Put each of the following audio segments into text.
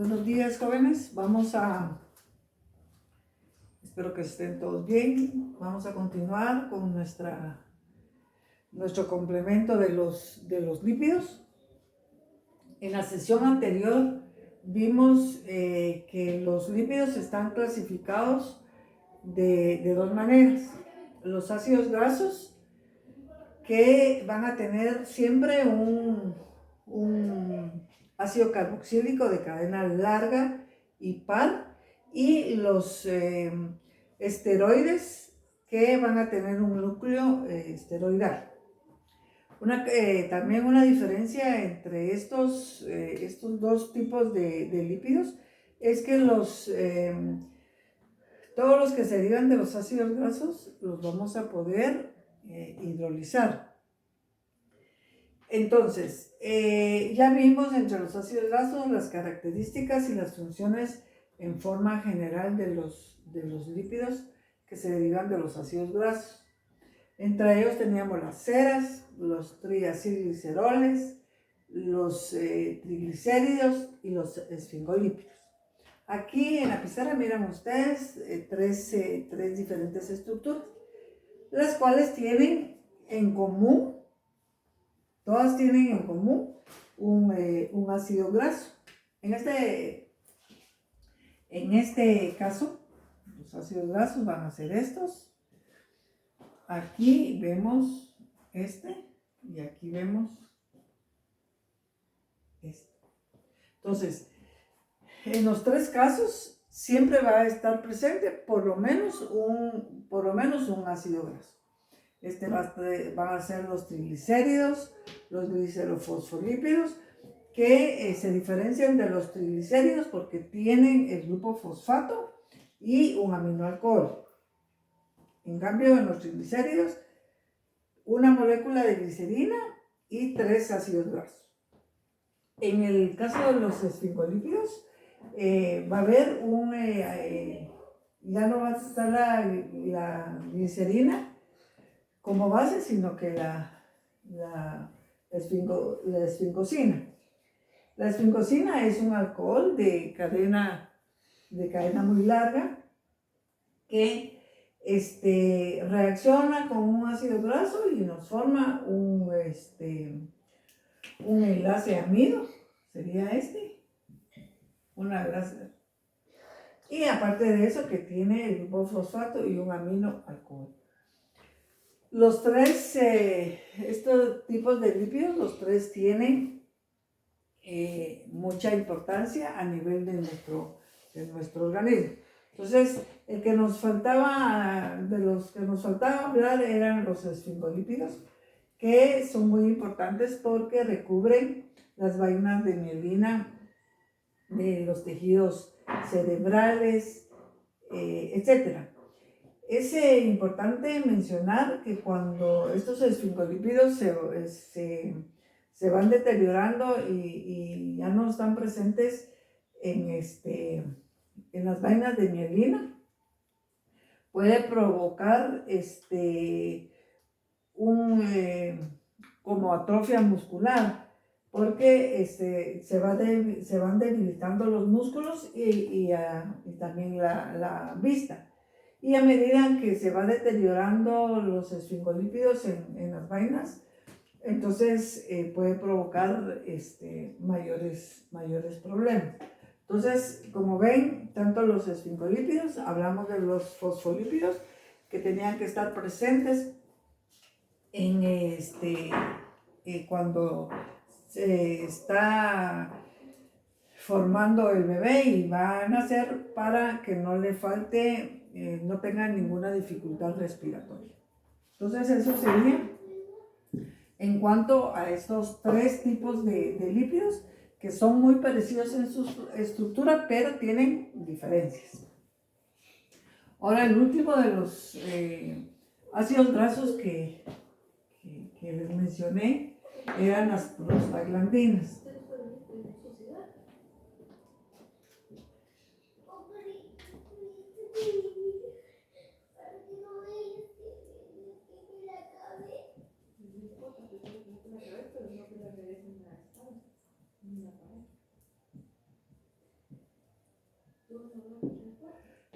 Buenos días, jóvenes. Espero que estén todos bien. Vamos a continuar con nuestro complemento de los lípidos. En la sesión anterior vimos que los lípidos están clasificados de dos maneras. Los ácidos grasos, que van a tener siempre un ácido carboxílico de cadena larga y par, y los esteroides, que van a tener un núcleo esteroidal. También una diferencia entre estos dos tipos de lípidos es que todos los que se derivan de los ácidos grasos los vamos a poder hidrolizar. Entonces, ya vimos entre los ácidos grasos las características y las funciones en forma general de los lípidos que se derivan de los ácidos grasos. Entre ellos teníamos las ceras, los triacilgliceroles, los triglicéridos y los esfingolípidos. Aquí en la pizarra miran ustedes tres diferentes estructuras, las cuales tienen en común, todas tienen en común un ácido graso. En este caso, los ácidos grasos van a ser estos. Aquí vemos y aquí vemos este. Entonces, en los tres casos siempre va a estar presente por lo menos un ácido graso. Van a ser los triglicéridos, los glicerofosfolípidos, que se diferencian de los triglicéridos porque tienen el grupo fosfato y un aminoalcohol. En cambio, en los triglicéridos, una molécula de glicerina y 3 ácidos grasos. En el caso de los esfingolípidos, va a haber ya no va a estar la glicerina como base, sino que la esfingosina. La esfingosina es un alcohol de cadena muy larga que reacciona con un ácido graso y nos forma un enlace amido, sería una grasa. Y aparte de eso, que tiene el grupo fosfato y un amino alcohol. Los tres, estos tipos de lípidos, los tres tienen mucha importancia a nivel de nuestro organismo. Entonces, de los que nos faltaba hablar eran los esfingolípidos, que son muy importantes porque recubren las vainas de mielina de los tejidos cerebrales, etc. Es importante mencionar que cuando estos esfingolípidos se van deteriorando y ya no están presentes en las vainas de mielina, puede provocar como atrofia muscular, porque se van debilitando los músculos y también la vista. Y a medida que se va deteriorando los esfingolípidos en las vainas, entonces puede provocar mayores problemas. Entonces, como ven, tanto los esfingolípidos, hablamos de los fosfolípidos, que tenían que estar presentes cuando se está formando el bebé y va a nacer, para que no le falte, no tenga ninguna dificultad respiratoria. Entonces, eso sería en cuanto a estos tres tipos de lípidos, que son muy parecidos en su estructura, pero tienen diferencias. Ahora, el último de los ácidos grasos que les mencioné eran las prostaglandinas.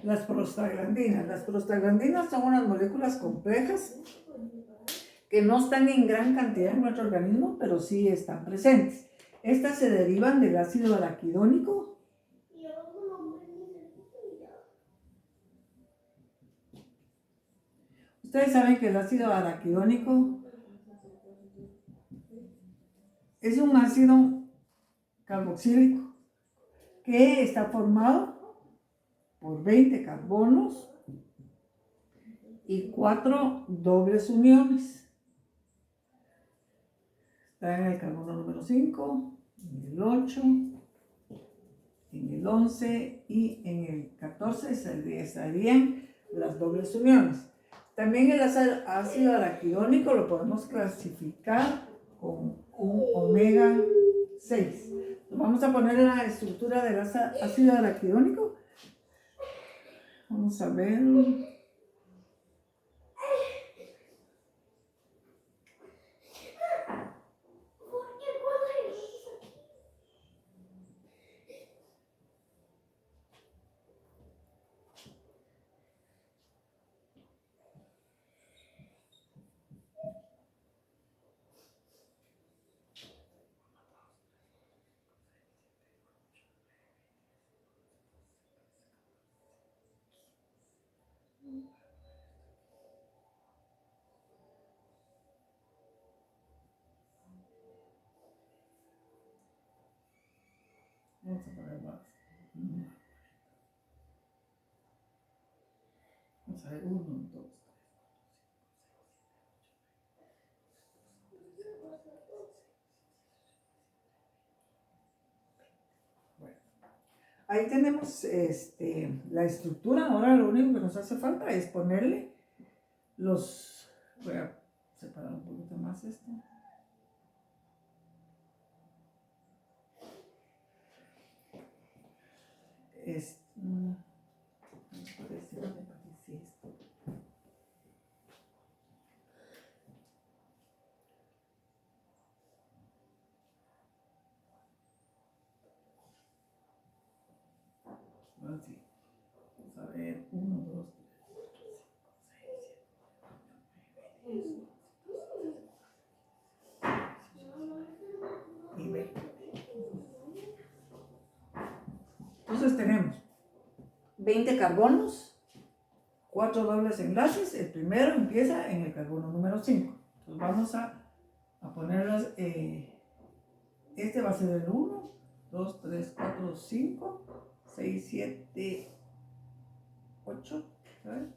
Las prostaglandinas. Las prostaglandinas son unas moléculas complejas que no están en gran cantidad en nuestro organismo, pero sí están presentes. Estas se derivan del ácido araquidónico. Ustedes saben que el ácido araquidónico es un ácido carboxílico que está formado por 20 carbonos y 4 dobles uniones. Está en el carbono número 5, en el 8, en el 11 y en el 14 estarían las dobles uniones. También el ácido araquidónico lo podemos clasificar con un omega 6. Vamos a poner la estructura del ácido araquidónico. Vamos a ver. Vamos a poner más. Vamos a ver, 1, 2, 3. Ahí tenemos la estructura. Ahora lo único que nos hace falta es ponerle los... Voy a separar un poquito más esto. Así. Vamos a ver, 1, 2, 3, 4, 5, 6, 7, 8, 9, 10 y 20. Entonces tenemos 20 carbonos, 4 dobles enlaces. El primero empieza en el carbono número 5. Entonces vamos a ponerlas. Este va a ser el 1, 2, 3, 4, 5, 6, 7, 8. ¿Sabes?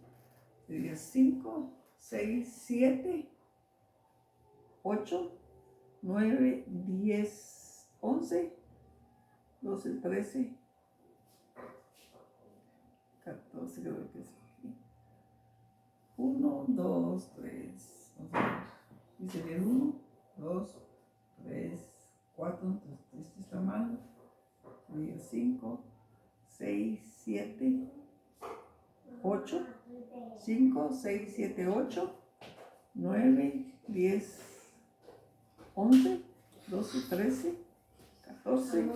Sería 5, 6, 7, 8, 9, 10, 11, 12, 13, 14, creo que es. 1, 2, 3. Vamos a ver. Y sería el 1, 2, 3, 4. Entonces, este está mal. Sería 5, 6, 7, 8. 5, 6, 7, 8, 9, 10, 11, 12, 13, 14,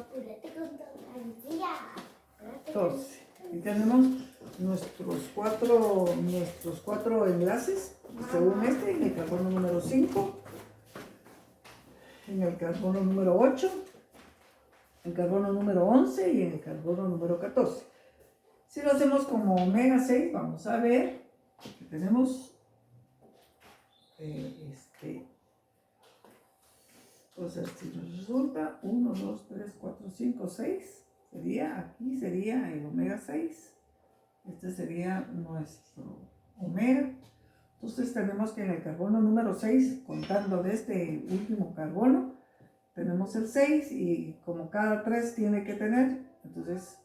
14. Y tenemos nuestros cuatro enlaces, según en el carbono número 5, en el carbono número 8, en el carbono número 11 y en el carbono número 14. Si lo hacemos como omega 6, vamos a ver que tenemos entonces si nos resulta 1, 2, 3, 4, 5, 6, aquí sería el omega 6. Este sería nuestro omega. Entonces tenemos que en el carbono número 6, contando de este último carbono, tenemos el 6 y como cada 3 tiene que tener, entonces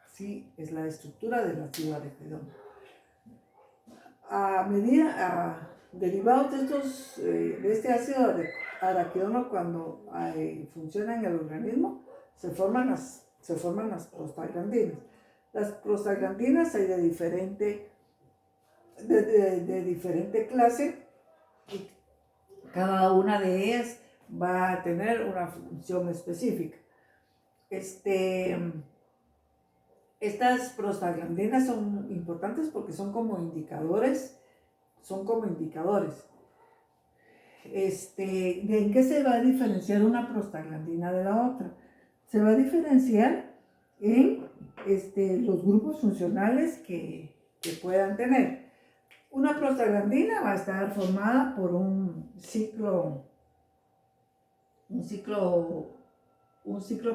así es la estructura del ácido araquidónico. Derivados de este ácido araquidónico, cuando funciona en el organismo, se forman las prostaglandinas. Las prostaglandinas hay de diferente clase y cada una de ellas va a tener una función específica. Estas prostaglandinas son importantes porque son como indicadores, ¿En qué se va a diferenciar una prostaglandina de la otra? Se va a diferenciar en los grupos funcionales que puedan tener. Una prostaglandina va a estar formada por un ciclo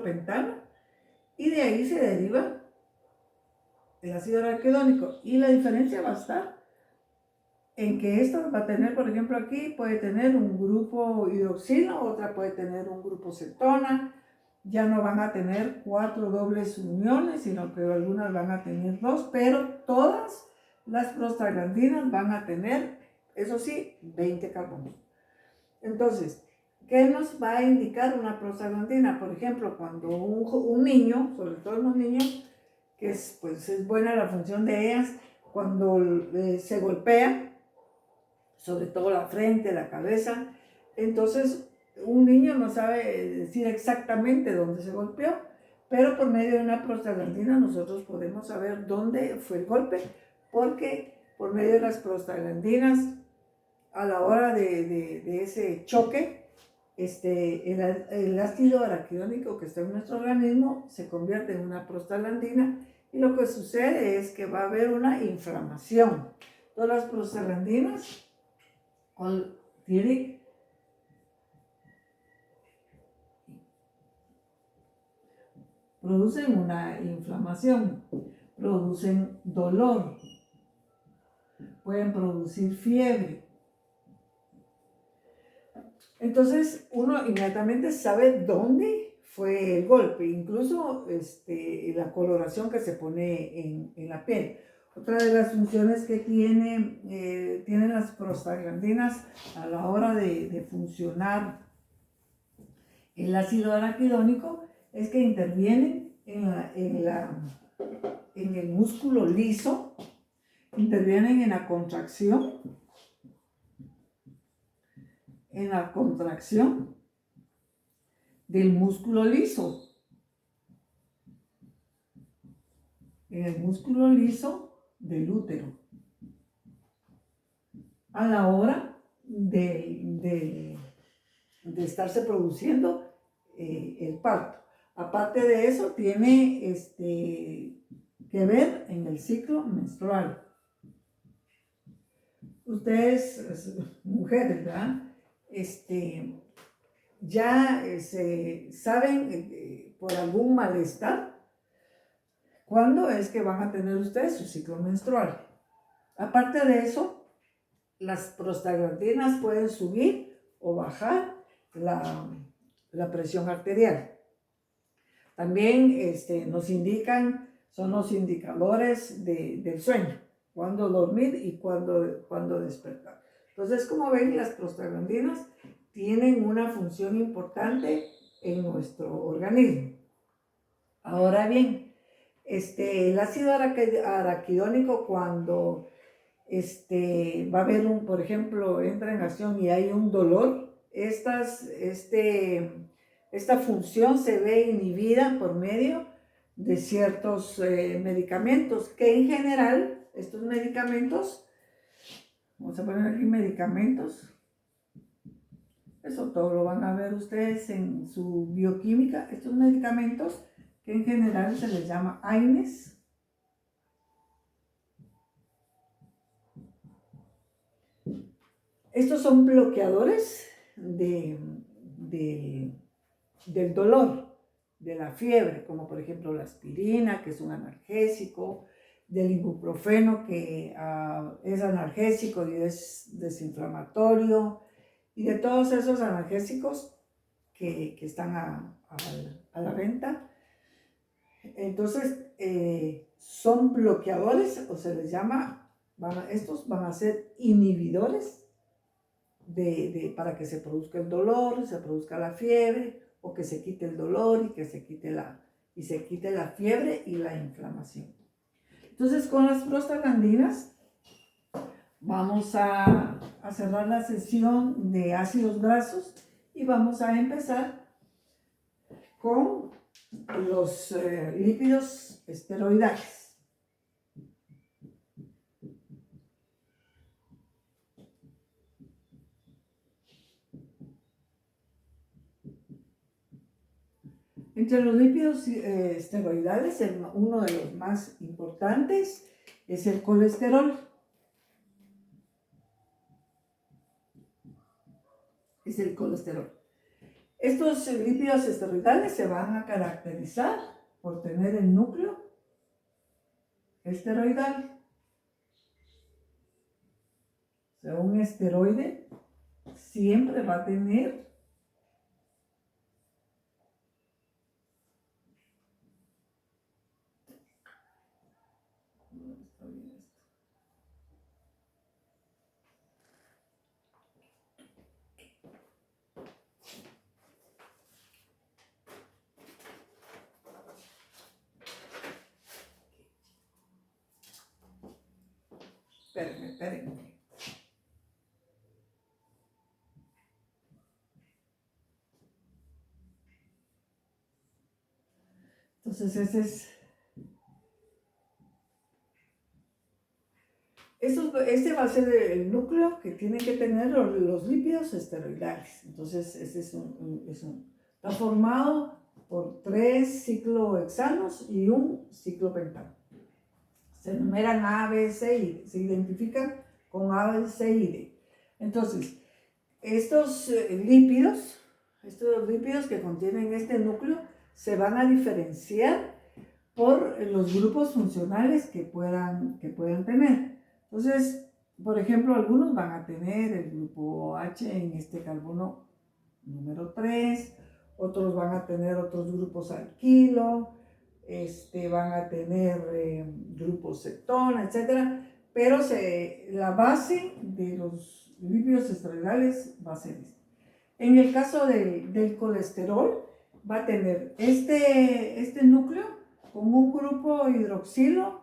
pentano, y de ahí se deriva el ácido araquidónico. Y la diferencia va a estar en que esta va a tener, por ejemplo, aquí puede tener un grupo hidroxilo, otra puede tener un grupo cetona. Ya no van a tener 4 dobles uniones, sino que algunas van a tener 2, pero todas las prostaglandinas van a tener, eso sí, 20 carbonos. Entonces, ¿qué nos va a indicar una prostaglandina? Por ejemplo, cuando un niño, sobre todo los niños, que es buena la función de ellas, cuando se golpea, sobre todo la frente, la cabeza, entonces un niño no sabe decir exactamente dónde se golpeó, pero por medio de una prostaglandina nosotros podemos saber dónde fue el golpe, porque por medio de las prostaglandinas, a la hora de ese choque, el ácido araquidónico que está en nuestro organismo se convierte en una prostaglandina, y lo que sucede es que va a haber una inflamación. Todas las prostaglandinas producen una inflamación, producen dolor, pueden producir fiebre. Entonces uno inmediatamente sabe dónde fue el golpe, incluso la coloración que se pone en la piel. Otra de las funciones que tienen las prostaglandinas a la hora de funcionar el ácido araquidónico es que intervienen en el músculo liso, intervienen en la contracción del músculo liso, en el músculo liso del útero, a la hora de estarse produciendo el parto. Aparte de eso, tiene que ver en el ciclo menstrual. Ustedes, mujeres, ¿verdad? Ya saben por algún malestar cuándo es que van a tener ustedes su ciclo menstrual. Aparte de eso, las prostaglandinas pueden subir o bajar la presión arterial. También son los indicadores del sueño, cuándo dormir y cuándo despertar. Entonces, como ven, las prostaglandinas tienen una función importante en nuestro organismo. Ahora bien, el ácido araquidónico, cuando va a haber por ejemplo, entra en acción y hay un dolor, esta función se ve inhibida por medio de ciertos medicamentos, que en general, estos medicamentos, vamos a poner aquí medicamentos, eso todo lo van a ver ustedes en su bioquímica, estos medicamentos que en general se les llama AINES. Estos son bloqueadores del dolor, de la fiebre, como por ejemplo la aspirina, que es un analgésico, del ibuprofeno, que es analgésico y es desinflamatorio, y de todos esos analgésicos que están a la venta. Entonces, son bloqueadores, o se les llama, estos van a ser inhibidores para que se produzca el dolor, se produzca la fiebre, o que se quite el dolor y que se quite la fiebre y la inflamación. Entonces, con las prostaglandinas vamos a cerrar la sesión de ácidos grasos y vamos a empezar con los lípidos esteroidales. Entre los lípidos esteroidales, uno de los más importantes es el colesterol. Es el colesterol. Estos lípidos esteroidales se van a caracterizar por tener el núcleo esteroidal. O sea, un esteroide siempre va a tener espérenme. Entonces este va a ser el núcleo que tienen que tener los lípidos esteroidales. Entonces está formado por 3 ciclohexanos y un ciclopentano. Se enumeran A, B, C y D. Se identifican con A, B, C y D. Entonces, estos lípidos que contienen este núcleo se van a diferenciar por los grupos funcionales que puedan tener. Entonces, por ejemplo, algunos van a tener el grupo H en este carbono número 3, otros van a tener otros grupos alquilo, van a tener grupos cetona, etc. Pero la base de los lípidos esteroidales va a ser esta. En el caso del colesterol, va a tener este núcleo con un grupo hidroxilo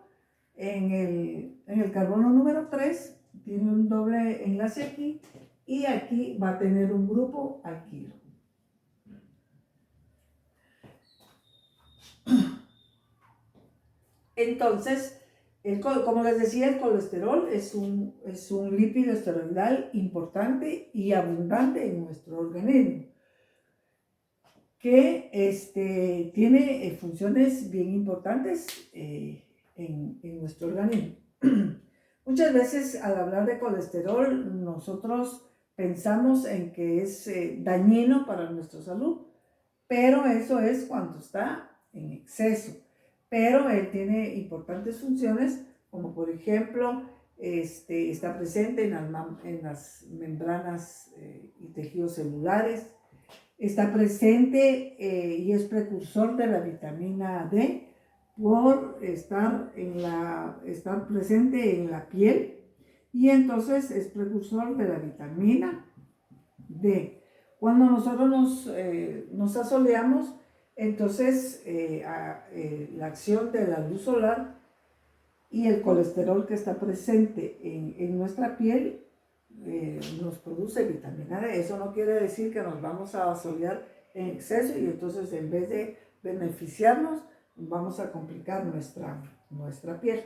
en el carbono número 3, tiene un doble enlace aquí, y aquí va a tener un grupo alquilo. Entonces, como les decía, el colesterol es un lípido esteroidal importante y abundante en nuestro organismo, que tiene funciones bien importantes en nuestro organismo. Muchas veces al hablar de colesterol nosotros pensamos en que es dañino para nuestra salud, pero eso es cuando está en exceso. Pero él tiene importantes funciones, como por ejemplo, está presente en las membranas y tejidos celulares, está presente y es precursor de la vitamina D por estar presente en la piel, y entonces es precursor de la vitamina D. Cuando nosotros nos asoleamos, entonces la acción de la luz solar y el colesterol que está presente en nuestra piel nos produce vitamina D. Eso no quiere decir que nos vamos a asolear en exceso y entonces en vez de beneficiarnos, vamos a complicar nuestra piel.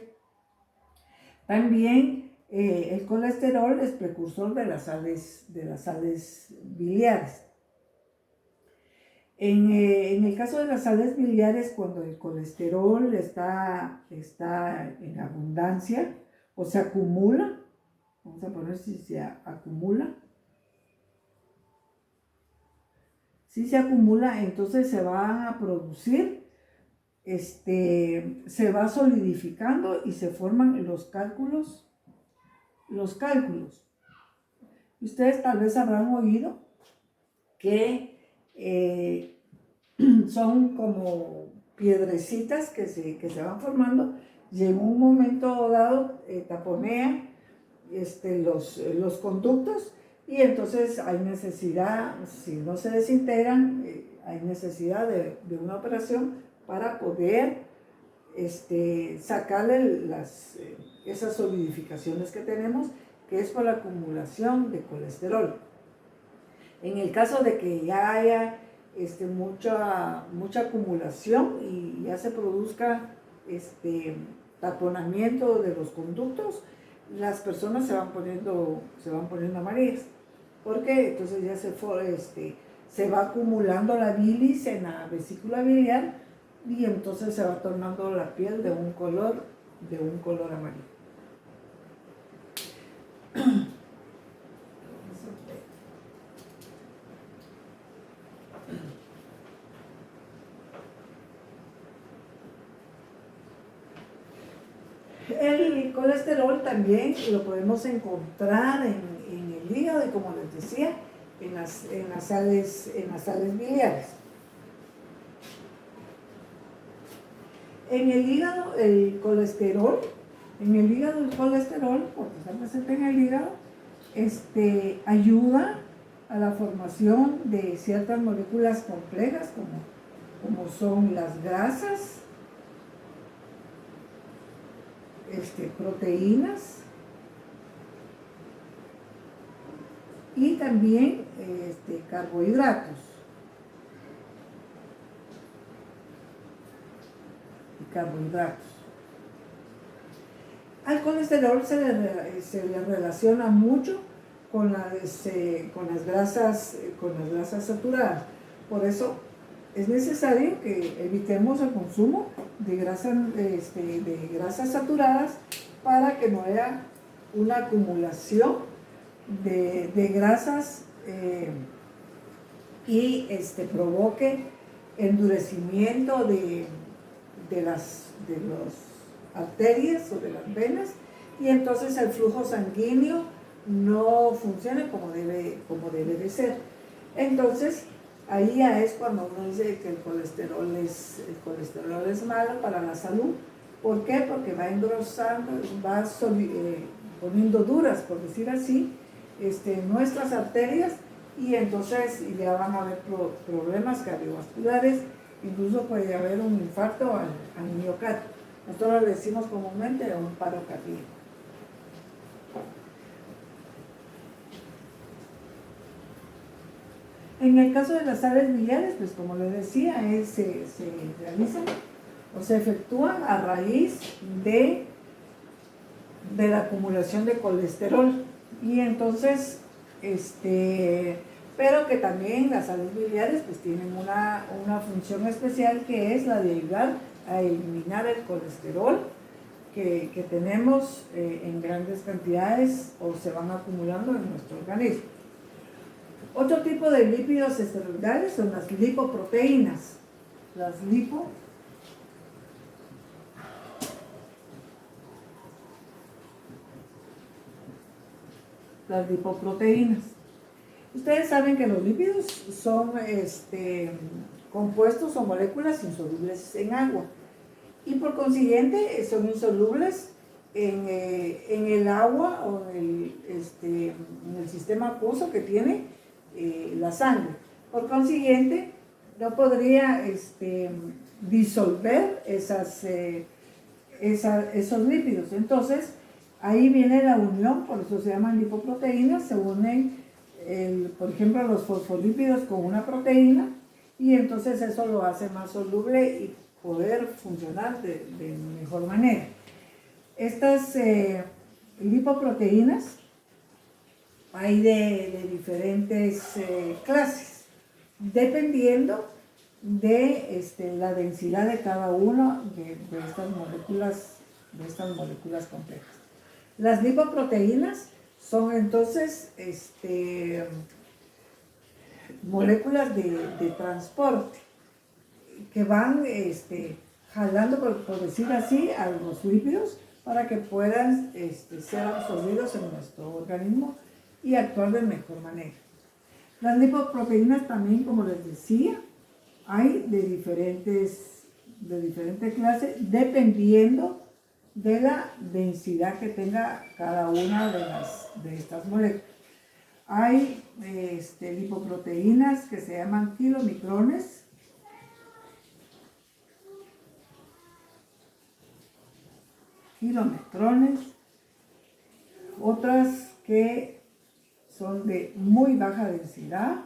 También el colesterol es precursor de las sales biliares. En el caso de las sales biliares, cuando el colesterol está en abundancia o se acumula, vamos a poner si se acumula. Si se acumula, entonces se va a producir, se va solidificando y se forman los cálculos. Ustedes tal vez habrán oído que son como piedrecitas que se van formando y en un momento dado taponea los conductos, y entonces hay necesidad, si no se desintegran, hay necesidad de una operación para poder sacarle esas solidificaciones que tenemos, que es por la acumulación de colesterol. En el caso de que ya haya mucha acumulación y ya se produzca taponamiento de los conductos, las personas se van poniendo amarillas. Porque entonces ya se va acumulando la bilis en la vesícula biliar y entonces se va tornando la piel de un color amarillo. El colesterol también lo podemos encontrar en el hígado y, como les decía, en las sales biliares. En el hígado el colesterol, porque está presente en el hígado, ayuda a la formación de ciertas moléculas complejas como son las grasas, proteínas y también carbohidratos. Al colesterol se le relaciona mucho con las grasas saturadas. Por eso es necesario que evitemos el consumo de grasas saturadas para que no haya una acumulación de grasas y provoque endurecimiento de las arterias o de las venas, y entonces el flujo sanguíneo no funciona como debe de ser. Entonces ahí ya es cuando uno dice que el colesterol es malo para la salud. ¿Por qué? Porque va engrosando, poniendo duras, por decir así, nuestras arterias, y entonces ya van a haber problemas cardiovasculares, incluso puede haber un infarto al miocardio. Nosotros le decimos comúnmente un paro cardíaco. En el caso de las sales biliares, pues como les decía, se realizan o se efectúan a raíz de la acumulación de colesterol. Y entonces, pero que también las sales biliares pues tienen una función especial, que es la de ayudar a eliminar el colesterol que tenemos en grandes cantidades o se van acumulando en nuestro organismo. Otro tipo de lípidos esteroidales son las lipoproteínas. Las lipoproteínas. Ustedes saben que los lípidos son compuestos o moléculas insolubles en agua, y por consiguiente son insolubles en el agua o en el sistema acuoso que tiene la sangre. Por consiguiente, no podría disolver esos lípidos. Entonces, ahí viene la unión, por eso se llaman lipoproteínas. Se unen, por ejemplo, los fosfolípidos con una proteína, y entonces eso lo hace más soluble y poder funcionar de mejor manera. Estas lipoproteínas hay de diferentes clases, dependiendo de la densidad de cada una de estas moléculas complejas. Las lipoproteínas son entonces moléculas de transporte que van jalando, por decir así, a los lípidos para que puedan ser absorbidos en nuestro organismo y actuar de mejor manera. Las lipoproteínas también, como les decía, hay de diferentes clases, dependiendo de la densidad que tenga cada una de estas moléculas. Hay lipoproteínas que se llaman kilomicrones, otras que son de muy baja densidad,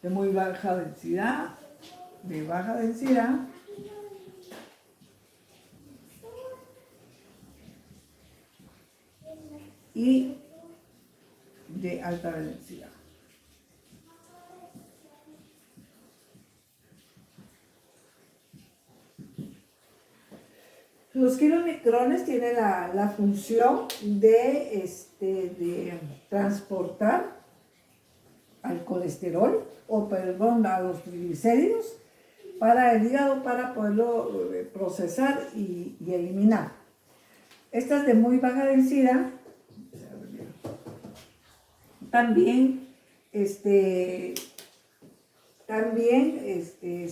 de muy baja densidad, de baja densidad, y de alta densidad. Los kilomicrones tienen la función de transportar al colesterol, o perdón, a los triglicéridos para el hígado, para poderlo procesar y eliminar. Estas de muy baja densidad también,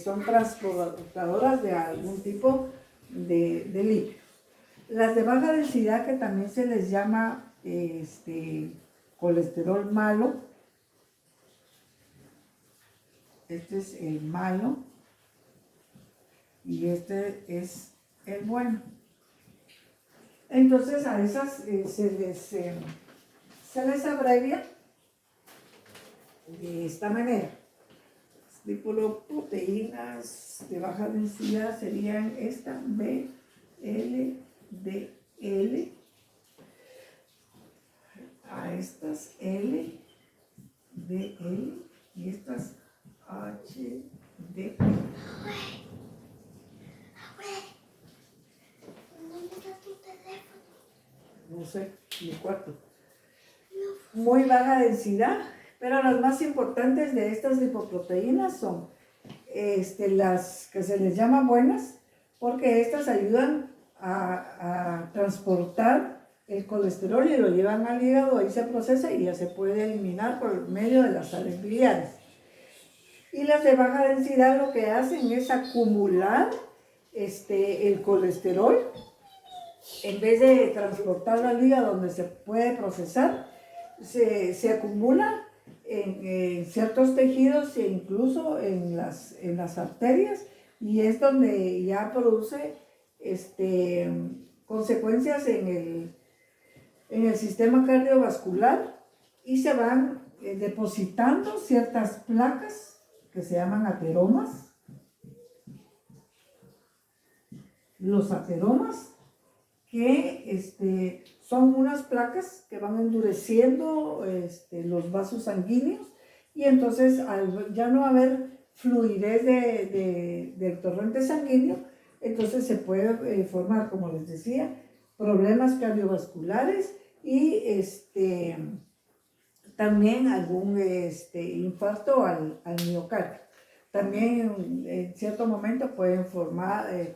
son transportadoras de algún tipo de lípidos. Las de baja densidad, que también se les llama colesterol malo, este es el malo y este es el bueno. Entonces a esas se les abrevia de esta manera. Lipoproteínas de baja densidad serían esta BLDL, a estas LDL y estas HDL. No sé, mi cuarto. Muy baja densidad, pero las más importantes de estas lipoproteínas son las que se les llama buenas, porque estas ayudan a transportar el colesterol y lo llevan al hígado, ahí se procesa y ya se puede eliminar por medio de las sales biliares. Y las de baja densidad lo que hacen es acumular el colesterol, en vez de transportarlo al hígado donde se puede procesar, se acumula en ciertos tejidos e incluso en las arterias, y es donde ya produce consecuencias en el sistema cardiovascular, y se van depositando ciertas placas que se llaman ateromas. Los ateromas, que son unas placas que van endureciendo los vasos sanguíneos, y entonces al ya no haber fluidez del torrente sanguíneo, entonces se puede formar, como les decía, problemas cardiovasculares y también algún infarto al miocardio. También en cierto momento pueden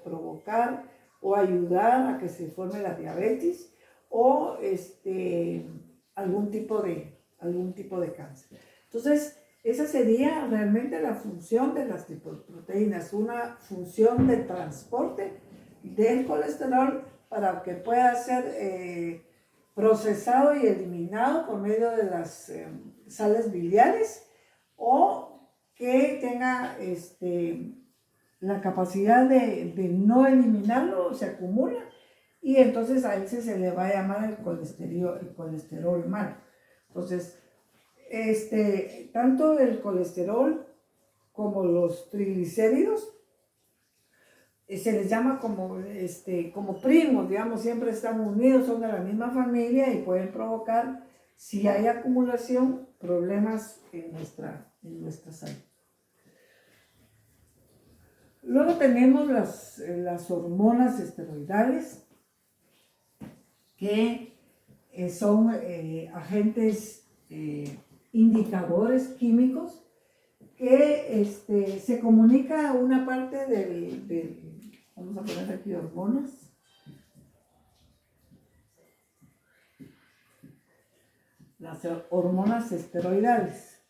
provocar o ayudar a que se forme la diabetes o algún tipo de cáncer. Entonces, esa sería realmente la función de las lipoproteínas, una función de transporte del colesterol para que pueda ser procesado y eliminado por medio de las sales biliares, o que tenga la capacidad de no eliminarlo, se acumula, y entonces a ese se le va a llamar el colesterol malo. Entonces, tanto el colesterol como los triglicéridos se les llama como primos, digamos, siempre están unidos, son de la misma familia y pueden provocar, si hay acumulación, problemas en nuestra salud. Luego tenemos las hormonas esteroidales, que son agentes indicadores químicos que se comunica una parte vamos a poner aquí hormonas, las hormonas esteroidales.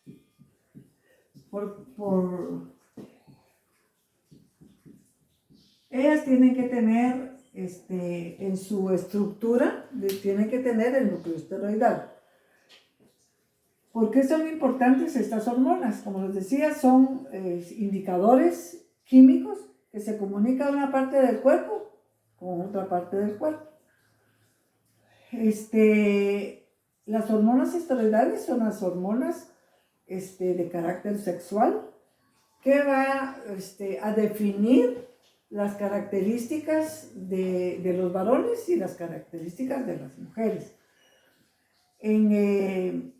Ellas tienen que tener en su estructura, tienen que tener el núcleo esteroidal. ¿Por qué son importantes estas hormonas? Como les decía, son indicadores químicos que se comunican una parte del cuerpo con otra parte del cuerpo. Las hormonas esteroidales son las hormonas de carácter sexual que va a definir las características de los varones y las características de las mujeres. En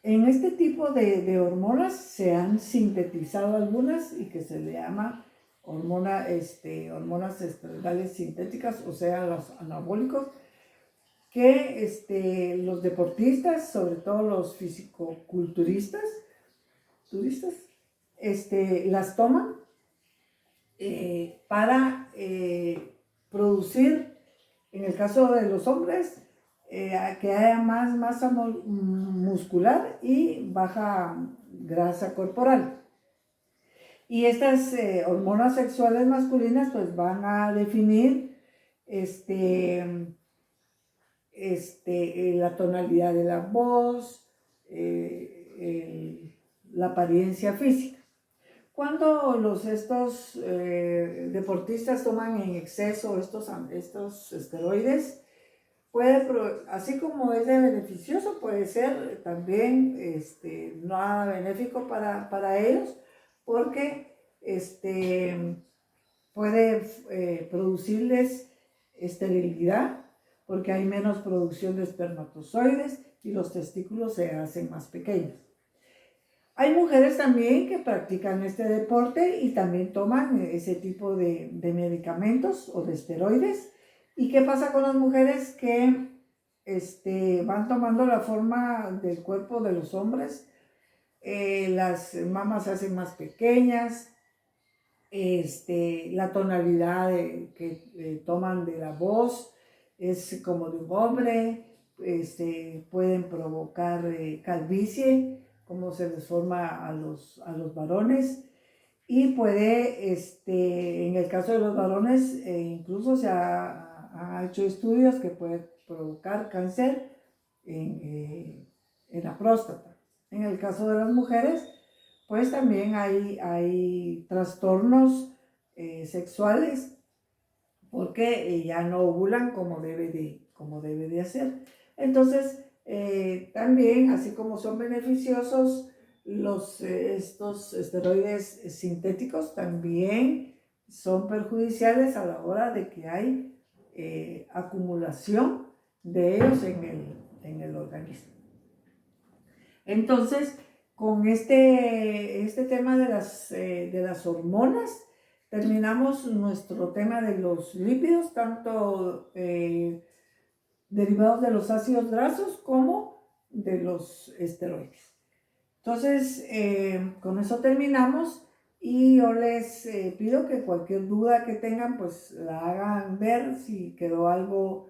este tipo de hormonas se han sintetizado algunas y que se le llama hormonas esteroidales sintéticas, o sea, los anabólicos, que los deportistas, sobre todo los fisicoculturistas, las toman para producir, en el caso de los hombres, que haya más masa muscular y baja grasa corporal. Y estas hormonas sexuales masculinas pues van a definir la tonalidad de la voz, la apariencia física. Cuando estos deportistas toman en exceso estos esteroides, así como es de beneficioso, puede ser también no benéfico para ellos, porque puede producirles esterilidad, porque hay menos producción de espermatozoides y los testículos se hacen más pequeños. Hay mujeres también que practican este deporte y también toman ese tipo de medicamentos o de esteroides. ¿Y qué pasa con las mujeres que van tomando la forma del cuerpo de los hombres? Las mamas se hacen más pequeñas, la tonalidad que toman de la voz es como de un hombre, pueden provocar calvicie, como se les forma a los varones, y puede, en el caso de los varones, incluso se ha hecho estudios que puede provocar cáncer en la próstata. En el caso de las mujeres, pues también hay trastornos sexuales porque ya no ovulan como debe de hacer. Entonces, también, así como son beneficiosos, estos esteroides sintéticos también son perjudiciales a la hora de que hay acumulación de ellos en el organismo. Entonces, con este tema de las hormonas, terminamos nuestro tema de los lípidos, tanto derivados de los ácidos grasos como de los esteroides. Entonces, con eso terminamos y yo les pido que cualquier duda que tengan, pues la hagan ver, si quedó algo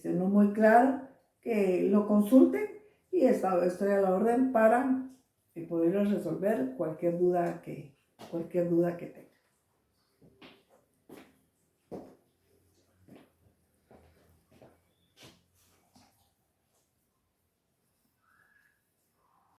no muy claro, que lo consulten y estoy a la orden para poderles resolver cualquier duda que tengan.